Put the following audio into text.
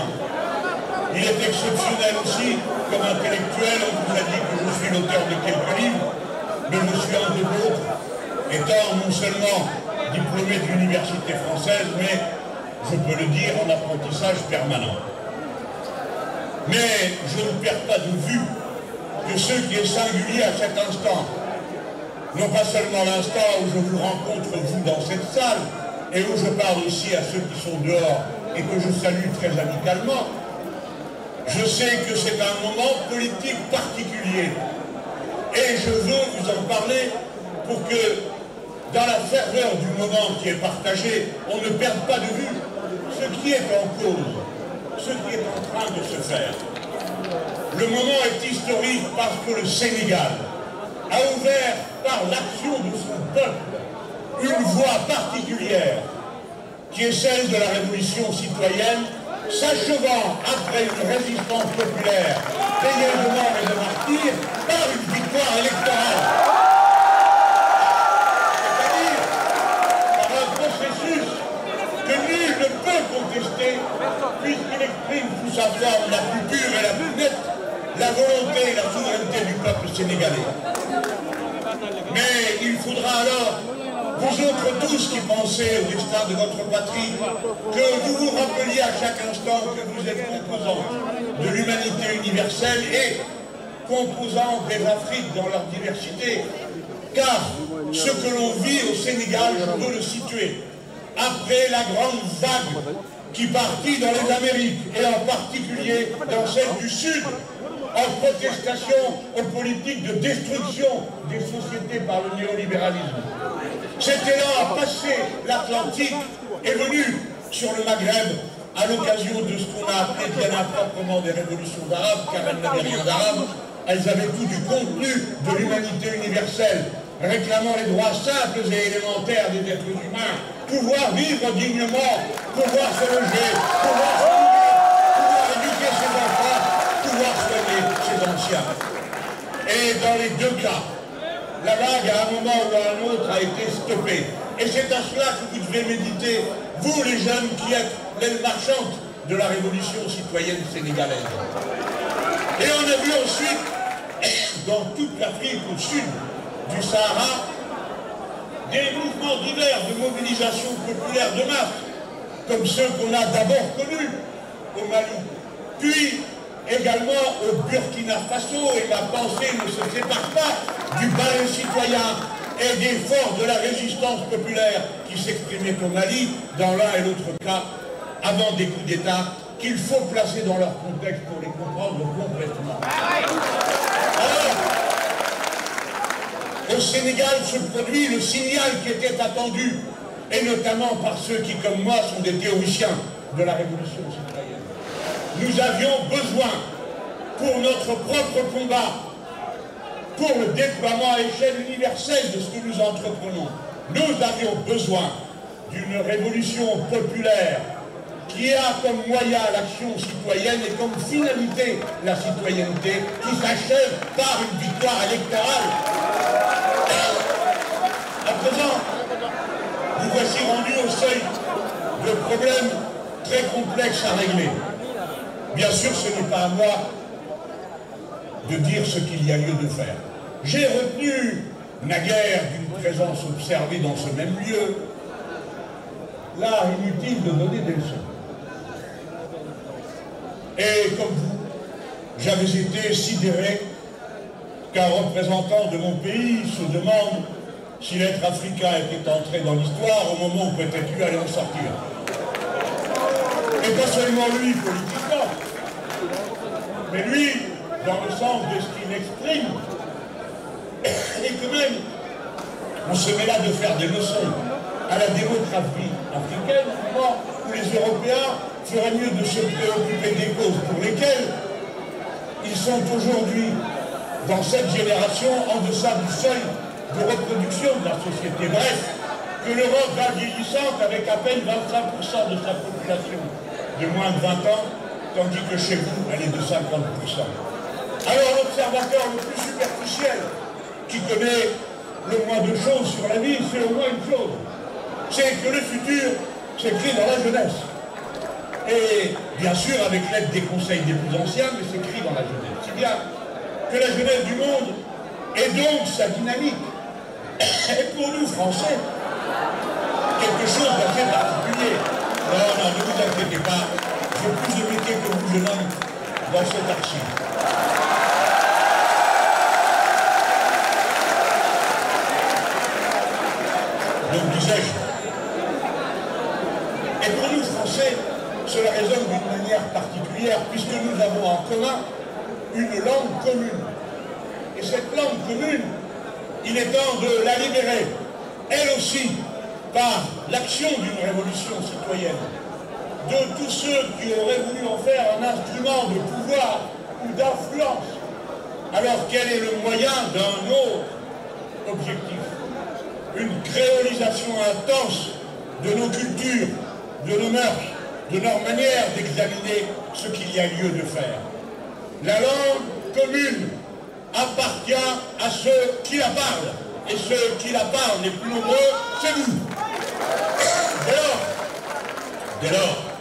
Africain. Il est exceptionnel aussi comme intellectuel. On vous a dit que je suis l'auteur de quelques livres, mais je suis un de d'autres, étant non seulement diplômé de l'université française, mais je peux le dire en apprentissage permanent. Mais je ne perds pas de vue que ce qui est singulier à cet instant, non pas seulement l'instant où je vous rencontre, vous, dans cette salle, et où je parle aussi à ceux qui sont dehors et que je salue très amicalement, je sais que c'est un moment politique particulier. Et je veux vous en parler pour que, dans la ferveur du moment qui est partagé, on ne perde pas de vue ce qui est en cause, ce qui est en train de se faire. Le moment est historique parce que le Sénégal a ouvert par l'action de son peuple une voie particulière qui est celle de la révolution citoyenne, s'achevant après une résistance populaire payée de mort et de martyrs par une victoire électorale. C'est-à-dire par un processus que nul ne peut contester puisqu'il exprime sous sa forme la plus pure et la plus nette la volonté et la souveraineté du peuple sénégalais. Mais il faudra alors, vous autres tous qui pensez au destin de votre patrie, que vous vous rappeliez à chaque instant que vous êtes composants de l'humanité universelle et composants des Afriques dans leur diversité. Car ce que l'on vit au Sénégal, je veux le situer, après la grande vague qui partit dans les Amériques, et en particulier dans celle du Sud, en protestation aux politiques de destruction des sociétés par le néolibéralisme. Cet élan a passé l'Atlantique et venu sur le Maghreb à l'occasion de ce qu'on a appelé bien improprement des révolutions arabes, car elles n'avaient rien d'arabe, elles avaient tout du contenu de l'humanité universelle, réclamant les droits simples et élémentaires des êtres humains, pouvoir vivre dignement, pouvoir se loger, pouvoir se nourrir, pouvoir éduquer ses enfants, pouvoir soigner ses anciens. Et dans les deux cas, la vague à un moment ou à un autre a été stoppée. Et c'est à cela que vous devez méditer, vous les jeunes qui êtes l'aile marchande de la révolution citoyenne sénégalaise. Et on a vu ensuite, dans toute l'Afrique au sud du Sahara, des mouvements divers de mobilisation populaire de masse, comme ceux qu'on a d'abord connus au Mali, puis également au Burkina Faso, et ma pensée ne se sépare pas du bal citoyen et des forces de la résistance populaire qui s'exprimaient au Mali, dans l'un et l'autre cas, avant des coups d'État, qu'il faut placer dans leur contexte pour les comprendre complètement. Alors, au Sénégal se produit le signal qui était attendu, et notamment par ceux qui, comme moi, sont des théoriciens de la révolution citoyenne. Nous avions besoin, pour notre propre combat, pour le déploiement à échelle universelle de ce que nous entreprenons, nous avions besoin d'une révolution populaire qui a comme moyen l'action citoyenne et comme finalité la citoyenneté, qui s'achève par une victoire électorale. À présent, nous voici rendus au seuil de problèmes très complexes à régler. Bien sûr, ce n'est pas à moi de dire ce qu'il y a lieu de faire. J'ai retenu, naguère d'une présence observée dans ce même lieu, l'art inutile de donner des leçons. Et comme vous, j'avais été sidéré qu'un représentant de mon pays se demande si l'être africain était entré dans l'histoire au moment où peut-être lui allait en sortir. Et pas seulement lui politiquement, mais lui dans le sens de ce qu'il exprime. Et quand même, on se met là de faire des leçons à la démographie africaine, où les Européens feraient mieux de se préoccuper des causes pour lesquelles ils sont aujourd'hui, dans cette génération, en deçà du seuil de reproduction de la société. Bref, que l'Europe va vieillissante avec à peine 25% de sa population de moins de 20 ans, tandis que chez vous, elle est de 50%. Alors l'observateur le plus superficiel, qui connaît le moins de choses sur la vie, c'est au moins une chose, c'est que le futur s'écrit dans la jeunesse. Et bien sûr avec l'aide des conseils des plus anciens, mais c'est écrit dans la Genèse. Si bien que la Genèse du monde est donc sa dynamique. Et pour nous, Français, quelque chose d'assez particulier. Non, non, ne vous inquiétez pas, j'ai plus de métier que vous, jeune homme, dans cette archive. Donc, disais-je, et pour nous, Français, cela résonne d'une manière particulière, puisque nous avons en commun une langue commune. Et cette langue commune, il est temps de la libérer, elle aussi, par l'action d'une révolution citoyenne, de tous ceux qui auraient voulu en faire un instrument de pouvoir ou d'influence. Alors quel est le moyen d'un autre objectif? Une créolisation intense de nos cultures, de nos mœurs, de leur manière d'examiner ce qu'il y a lieu de faire. La langue commune appartient à ceux qui la parlent, et ceux qui la parlent les plus nombreux, c'est nous. Dès lors,